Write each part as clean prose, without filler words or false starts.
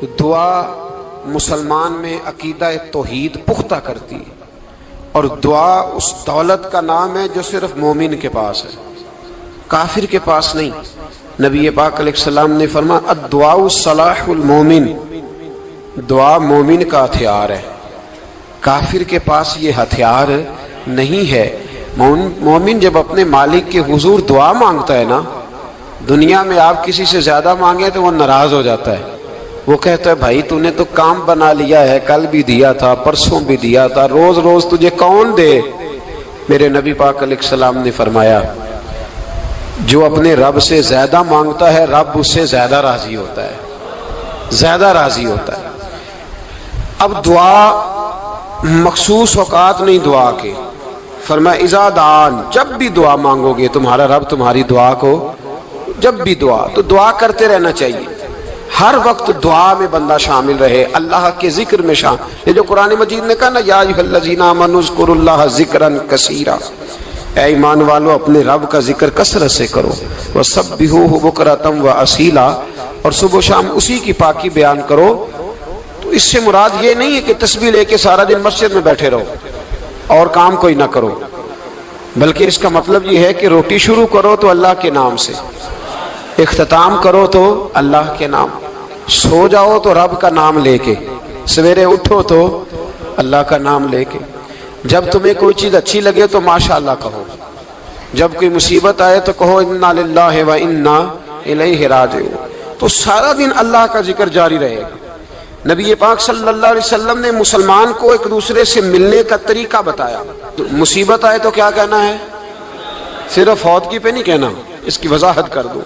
دعا مسلمان میں عقیدہ توحید پختہ کرتی ہے، اور دعا اس دولت کا نام ہے جو صرف مومن کے پاس ہے، کافر کے پاس نہیں۔ نبی پاک علیہ السلام نے فرمایا الدعاء صلاح المومن، دعا مومن کا ہتھیار ہے، کافر کے پاس یہ ہتھیار نہیں ہے۔ مومن جب اپنے مالک کے حضور دعا مانگتا ہے نا، دنیا میں آپ کسی سے زیادہ مانگے تو وہ ناراض ہو جاتا ہے، وہ کہتا ہے بھائی تو نے تو کام بنا لیا ہے، کل بھی دیا تھا، پرسوں بھی دیا تھا، روز روز تجھے کون دے؟ میرے نبی پاک علیہ السلام نے فرمایا جو اپنے رب سے زیادہ مانگتا ہے رب اس سے زیادہ راضی ہوتا ہے، زیادہ راضی ہوتا ہے۔ اب دعا مخصوص اوقات نہیں دعا کے، فرمایا اذا دعان، جب بھی دعا مانگو گے تمہارا رب تمہاری دعا کو، جب بھی دعا تو دعا کرتے رہنا چاہیے، ہر وقت دعا میں بندہ شامل رہے، اللہ کے ذکر میں شامل۔ یہ جو قرآن مجید نے کہا نا یا ایھا الذین آمنوا اذکروا اللہ ذکرا کثیرا، اے ایمان والو اپنے رب کا ذکر کثرت سے کرو، وسبحوہ بکرۃ واصیلا، اور صبح و شام اسی کی پاکی بیان کرو۔ تو اس سے مراد یہ نہیں ہے کہ تسبیح لے کے سارا دن مسجد میں بیٹھے رہو اور کام کوئی نہ کرو، بلکہ اس کا مطلب یہ ہے کہ روٹی شروع کرو تو اللہ کے نام سے، اختتام کرو تو اللہ کے نام، سو جاؤ تو رب کا نام لے کے، سویرے اٹھو تو اللہ کا نام لے کے، جب تمہیں کوئی چیز اچھی لگے تو ماشاءاللہ کہو، جب کوئی مصیبت آئے تو کہو انا للہ و انا الیہ راجعون۔ تو سارا دن اللہ کا ذکر جاری رہے گا۔ نبی پاک صلی اللہ علیہ وسلم نے مسلمان کو ایک دوسرے سے ملنے کا طریقہ بتایا۔ مصیبت آئے تو کیا کہنا ہے؟ صرف فوت کی پہ نہیں کہنا، اس کی وضاحت کر دو۔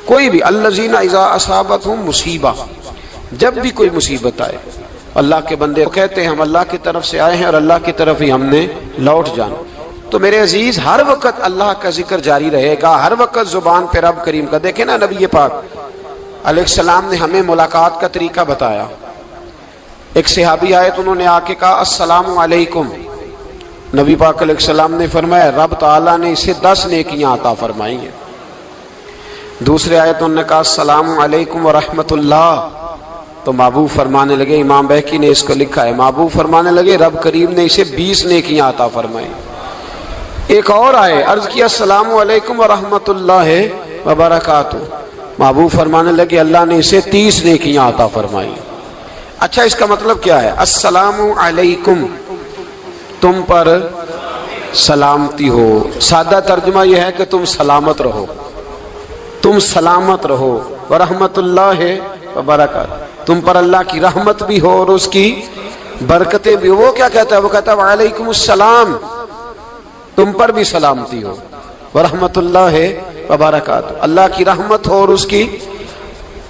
کوئی بھی الذین اذا اصابتہم مصیبہ، جب بھی کوئی مصیبت آئے، اللہ کے بندے کہتے ہیں ہم اللہ کی طرف سے آئے ہیں اور اللہ کی طرف ہی ہم نے لوٹ جانا۔ تو میرے عزیز ہر وقت اللہ کا ذکر جاری رہے گا، ہر وقت زبان پہ رب کریم کا۔ دیکھیں نا نبی پاک علیہ السلام نے ہمیں ملاقات کا طریقہ بتایا۔ ایک صحابی آئے تو انہوں نے آ کے کہا السلام علیکم، نبی پاک علیہ السلام نے فرمایا رب تعالیٰ نے اسے 10 نیکیاں عطا فرمائی ہیں۔ دوسرے آئے تو انہوں نے کہا السلام علیکم ورحمۃ اللہ، تو محبوب فرمانے لگے، امام بہقی نے اس کو لکھا ہے، محبوب فرمانے لگے رب کریم نے اسے 20 نیکیاں عطا فرمائی۔ ایک اور آئے، عرض کیا السلام علیکم ورحمۃ اللہ وبرکاتہ، محبوب فرمانے لگے اللہ نے اسے 30 نیکیاں عطا فرمائی۔ اچھا اس کا مطلب کیا ہے؟ السلام علیکم، تم پر سلامتی ہو، سادہ ترجمہ یہ ہے کہ تم سلامت رہو، تم سلامت رہو، ورحمۃ اللہ وبرکاتہ، تم پر اللہ کی رحمت بھی ہو اور اس کی برکتیں بھی ہو۔ وہ کیا کہتا ہے؟ وہ کہتا ہے وعلیکم السلام، تم پر بھی سلامتی ہو، ورحمۃ اللہ وبرکاتہ، اللہ کی رحمت ہو اور اس کی۔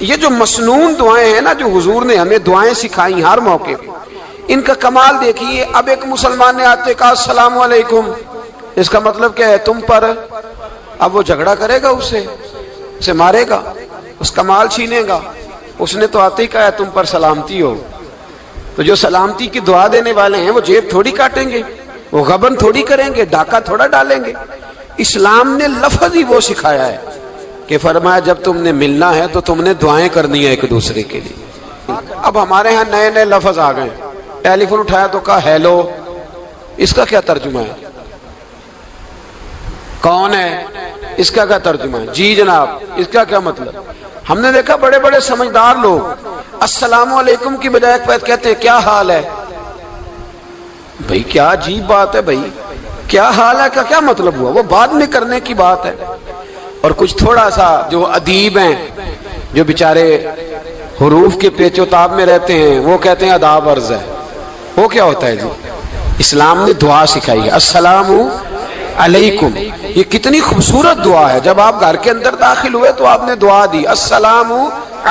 یہ جو مسنون دعائیں ہیں نا جو حضور نے ہمیں دعائیں سکھائی ہر موقع پہ، ان کا کمال دیکھیے۔ اب ایک مسلمان نے آتے کہا السلام علیکم، اس کا مطلب کیا ہے؟ تم پر۔ اب وہ جھگڑا کرے گا اسے مارے گا، اس کا مال چھینے گا؟ اس نے تو آتے ہی کہا ہے تم پر سلامتی ہو۔ تو جو سلامتی کی دعا دینے والے ہیں وہ جیب تھوڑی کاٹیں گے، وہ غبن تھوڑی کریں گے، ڈاکہ تھوڑا ڈالیں گے۔ اسلام نے لفظ ہی وہ سکھایا ہے کہ فرمایا جب تم نے ملنا ہے تو تم نے دعائیں کرنی ہے ایک دوسرے کے لیے۔ اب ہمارے ہاں نئے نئے لفظ آ گئے، ٹیلی فون اٹھایا تو کہا ہیلو، اس کا کیا ترجمہ ہے؟ کون ہے، اس کا کیا ترجمہ ہے؟ جی جناب، اس کا کیا مطلب؟ ہم نے دیکھا بڑے بڑے سمجھدار لوگ السلام علیکم کی بجائے کہتے ہیں کیا حال ہے۔ بھئی کیا عجیب بات ہے، بھئی کیا حال ہے کا کیا مطلب ہوا؟ وہ بعد میں کرنے کی بات ہے۔ اور کچھ تھوڑا سا جو ادیب ہیں، جو بیچارے حروف کے پیچ و تاب میں رہتے ہیں، وہ کہتے ہیں آداب عرض ہے۔ وہ کیا ہوتا ہے جی؟ اسلام نے دعا سکھائی ہے السلام علیکم، یہ کتنی خوبصورت دعا ہے۔ جب آپ گھر کے اندر داخل ہوئے تو آپ نے دعا دی السلام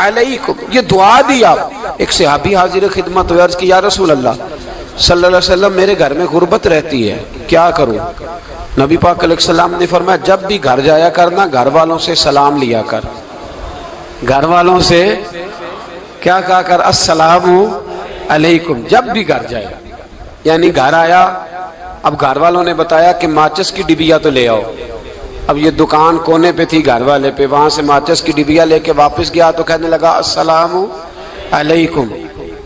علیکم، یہ دعا دی آپ۔ ایک صحابی حاضر خدمت ہوئے، عرض کی یا رسول اللہ صلی اللہ علیہ وسلم میرے گھر میں غربت رہتی ہے، کیا کروں؟ نبی پاک علیہ السلام نے فرمایا جب بھی گھر جایا کرنا گھر والوں سے سلام لیا کر، گھر والوں سے کیا کہا کر؟ السلام علیکم، جب بھی گھر جائے۔ یعنی گھر آیا، اب گھر والوں نے بتایا کہ ماچس کی ڈبیا تو لے آؤ۔ اب یہ دکان کونے پہ تھی گھر والے پہ، وہاں سے ماچس کی ڈبیا لے کے واپس گیا تو کہنے لگا السلام علیکم.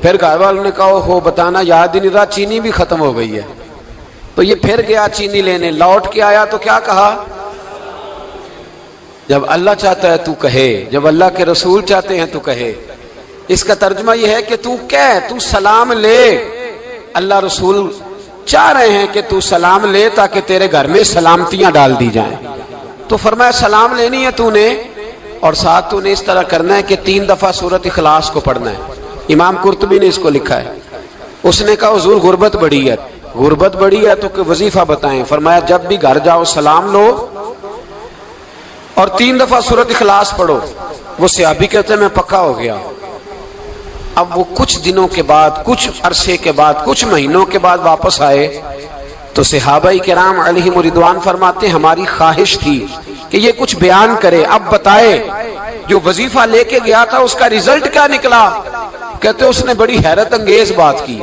پھر گھر والوں نے کہا ہو بتانا یاد ہی نہیں رہا, چینی بھی ختم ہو گئی ہے. تو یہ پھر گیا چینی لینے, لوٹ کے آیا تو کیا کہا؟ جب اللہ چاہتا ہے تو کہے, جب اللہ کے رسول چاہتے ہیں تو کہے. اس کا ترجمہ یہ ہے کہ تو کہہ, تو سلام لے. اللہ رسول چاہ رہے ہیں کہ تو سلام لے تاکہ تیرے گھر میں سلامتیاں ڈال دی جائیں. تو فرمایا سلام لینی ہے تو نے, اور ساتھ تو نے اس طرح کرنا ہے کہ 3 دفعہ سورۃ اخلاص کو پڑھنا ہے. امام قرطبی نے اس کو لکھا ہے. اس نے کہا حضور غربت بڑی ہے. غربت بڑی ہے تو کہ وظیفہ بتائیں. فرمایا جب بھی گھر جاؤ سلام لو اور 3 دفعہ سورۃ اخلاص پڑھو. وہ صحابی کہتے ہیں میں پکا ہو گیا. اب وہ کچھ دنوں کے بعد, کچھ عرصے کے بعد, کچھ مہینوں کے بعد واپس آئے تو صحابہ کرام علیہم رضوان فرماتے ہیں ہماری خواہش تھی کہ یہ کچھ بیان کرے, اب بتائے جو وظیفہ لے کے گیا تھا اس کا ریزلٹ کیا نکلا. کہتے اس نے بڑی حیرت انگیز بات کی,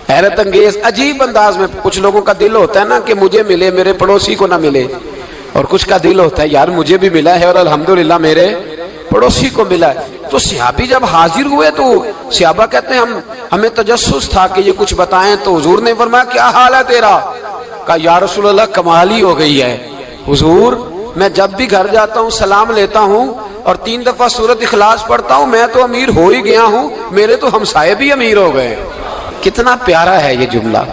حیرت انگیز عجیب انداز میں. کچھ لوگوں کا دل ہوتا ہے نا کہ مجھے ملے میرے پڑوسی کو نہ ملے, اور کچھ کا دل ہوتا ہے یار مجھے بھی ملا ہے اور الحمدللہ میرے پڑوسی کو ملا ہے. تو صحابی جب حاضر ہوئے تو صحابہ کہتے ہیں ہمیں تجسس تھا کہ یہ کچھ بتائیں. تو حضور نے فرمایا کیا حال ہے تیرا؟ کہا یا رسول اللہ کمال ہی ہو گئی ہے حضور, میں جب بھی گھر جاتا ہوں سلام لیتا ہوں اور 3 دفعہ سورۃ اخلاص پڑھتا ہوں, میں تو امیر ہو ہی گیا ہوں, میرے تو ہمسائے بھی امیر ہو گئے. کتنا پیارا ہے یہ جملہ,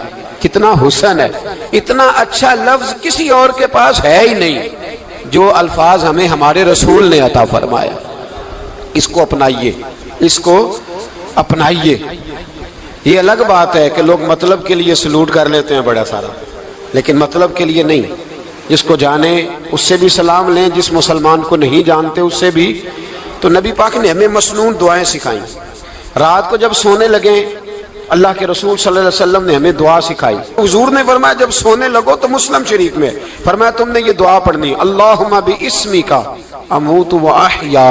کتنا حسن ہے. اتنا اچھا لفظ کسی اور کے پاس ہے ہی نہیں جو الفاظ ہمیں ہمارے رسول نے عطا فرمایا. اس کو اپنائیے, اس کو اپنائیے. یہ الگ بات ہے کہ لوگ مطلب کے لیے سلوٹ کر لیتے ہیں بڑا سارا, لیکن مطلب کے لیے نہیں. جس کو جانے اس سے بھی سلام لیں, جس مسلمان کو نہیں جانتے اس سے بھی. تو نبی پاک نے ہمیں مسنون دعائیں سکھائیں. رات کو جب سونے لگیں اللہ کے رسول صلی اللہ علیہ وسلم نے ہمیں دعا سکھائی. حضور نے فرمایا جب سونے لگو تو مسلم شریف میں فرمایا تم نے یہ دعا پڑھنی, اللہم باسمک اموت و احیا.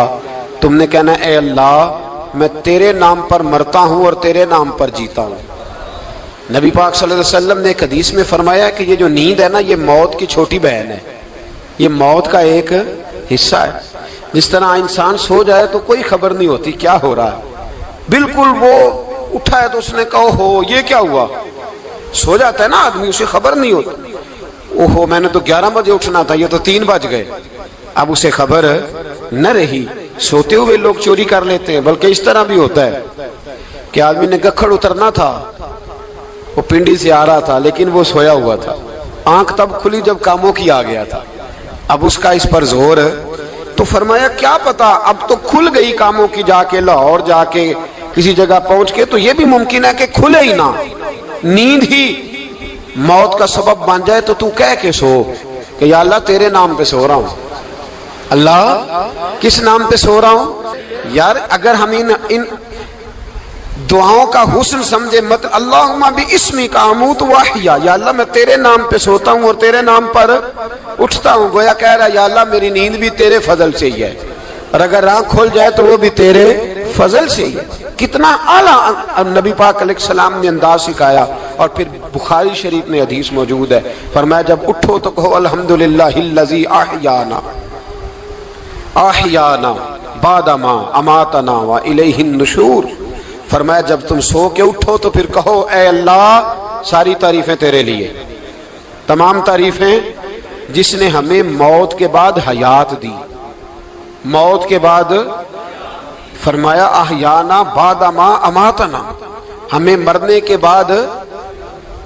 تم نے کہنا اے اللہ میں تیرے نام پر مرتا ہوں اور تیرے نام پر جیتا ہوں. نبی پاک صلی اللہ علیہ وسلم نے ایک حدیث میں فرمایا کہ یہ جو نیند ہے نا یہ موت کی چھوٹی بہن ہے, یہ موت کا ایک حصہ ہے. جس طرح انسان سو جائے تو کوئی خبر نہیں ہوتی کیا ہو رہا ہے, بالکل وہ اٹھا ہے تو اس نے کہا ہو یہ کیا ہوا. سو جاتا ہے نا آدمی, اسے خبر نہیں ہوتی. اوہو میں نے تو 11 بجے اٹھنا تھا, یہ تو 3 بج گئے. اب اسے خبر نہ رہی. سوتے ہوئے لوگ چوری کر لیتے ہیں, بلکہ اس طرح بھی ہوتا ہے کہ آدمی نے گکھڑ اترنا تھا, وہ پنڈی سے آ رہا تھا لیکن وہ سویا ہوا تھا. آنکھ تب کھلی جب کاموں کی آ گیا تھا. اب اس کا اس پر زور ہے تو فرمایا کیا پتا اب تو کھل گئی کاموں کی, جا کے لاہور جا کے کسی جگہ پہنچ کے. تو یہ بھی ممکن ہے کہ کھلے ہی نہ, نیند ہی موت کا سبب بن جائے. تو تو کہہ کے سو کہ یا اللہ تیرے نام پہ سو رہا ہوں. اللہ کس نام پہ سو رہا ہوں یار. اگر ہم ان دعاؤں کا حسن سمجھے مت, اللہم باسمک اموت و احیا, یا اللہ میں تیرے نام پہ سوتا ہوں اور تیرے نام پر اٹھتا ہوں. گویا کہہ رہا یا اللہ میری نیند بھی تیرے فضل سے ہی ہے, اور اگر آنکھ کھل جائے تو وہ بھی تیرے فضل سے ہی ہے. کتنا اعلیٰ نبی پاک علیہ السلام نے انداز سکھایا. اور پھر بخاری شریف میں حدیث موجود ہے, فرمایا جب اٹھو تو کہو الحمدللہ الذی احیانا احیانا بعد ما اماتنا والیہ النشور. فرمایا جب تم سو کے اٹھو تو پھر کہو اے اللہ ساری تعریفیں تیرے لیے, تمام تعریفیں جس نے ہمیں موت کے بعد حیات دی. موت کے بعد فرمایا احیانا بعد ما اماتنا, ہمیں مرنے کے بعد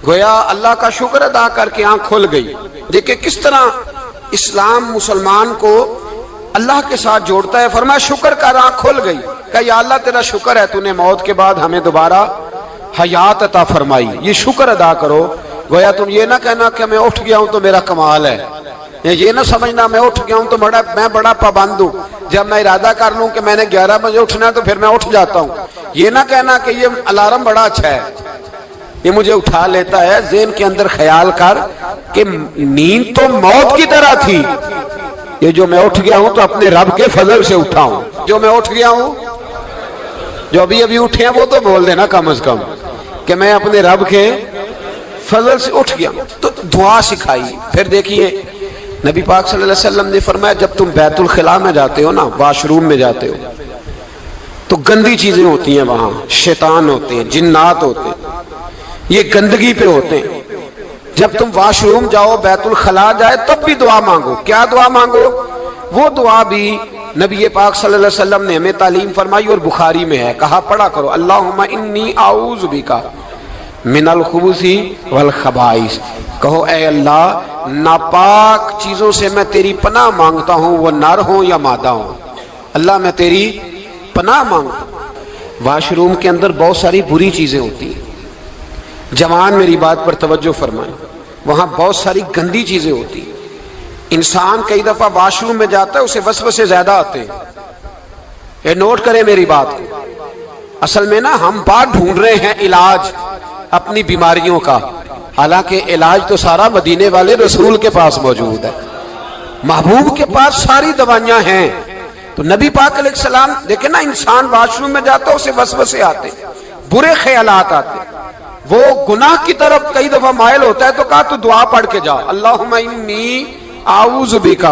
گویا اللہ کا شکر ادا کر کے آنکھ کھل گئی. دیکھیں کس طرح اسلام مسلمان کو اللہ کے ساتھ جوڑتا ہے. فرمایا شکر کر, آنکھ کھل گئی. کہ یا اللہ تیرا شکر ہے تو نے موت کے بعد ہمیں دوبارہ حیات عطا فرمائی, یہ شکر ادا کرو. گویا تم یہ نہ کہنا کہ میں اٹھ گیا ہوں تو میرا کمال ہے, یہ نہ سمجھنا میں اٹھ گیا ہوں تو میں بڑا پابند ہوں, جب میں ارادہ کر لوں کہ میں نے 11 بجے اٹھنا ہے تو پھر میں اٹھ جاتا ہوں. یہ نہ کہنا کہ یہ الارم بڑا اچھا ہے, یہ مجھے اٹھا لیتا ہے. ذہن کے اندر خیال کر کہ نیند تو موت کی طرح تھی, یہ جو میں اٹھ گیا ہوں تو اپنے رب کے فضل سے اٹھا ہوں. جو میں اٹھ گیا ہوں, جو ابھی اٹھے ہیں وہ تو بول دینا کم از کم کہ میں اپنے رب کے فضل سے اٹھ گیا. تو دعا سکھائی. پھر دیکھیے نبی پاک صلی اللہ علیہ وسلم نے فرمایا جب تم بیت الخلاء میں جاتے ہو نا, واش روم میں جاتے ہو, تو گندی چیزیں ہوتی ہیں وہاں، شیطان ہوتے ہیں، جنات ہوتے ہیں، یہ گندگی پہ ہوتے ہیں۔ جب تم واش روم جاؤ، بیت الخلا جائے، تب بھی دعا مانگو۔ کیا دعا مانگو؟ وہ دعا بھی نبی پاک صلی اللہ علیہ وسلم نے ہمیں تعلیم فرمائی اور بخاری میں ہے، کہا پڑھا کرو اللہم انی اعوذ بک من الخبث والخبائث۔ کہو اے اللہ ناپاک چیزوں سے میں تیری پناہ مانگتا ہوں، وہ نر ہوں یا مادہ ہوں۔ اللہ میں تیری پناہ مانگتا ہوں۔ واش روم کے اندر بہت ساری بری چیزیں ہوتی ہیں، جوان میری بات پر توجہ فرمائیں، وہاں بہت ساری گندی چیزیں ہوتی ہیں۔ انسان کئی دفعہ واش روم میں جاتا ہے، اسے وسوسے زیادہ آتے ہیں، یہ نوٹ کریں میری بات کو۔ اصل میں نا ہم بات ڈھونڈ رہے ہیں علاج اپنی بیماریوں کا، حالانکہ علاج تو سارا مدینے والے رسول کے پاس موجود ہے، محبوب کے پاس ساری دوائیاں ہیں۔ تو نبی پاک علیہ السلام دیکھیں نا، انسان واش روم میں جاتا ہے اسے وسوسے آتے، برے خیالات آتے، وہ گناہ کی طرف کئی دفعہ مائل ہوتا ہے، تو کہا تو دعا پڑھ کے جا اللہم انی اعوذ بک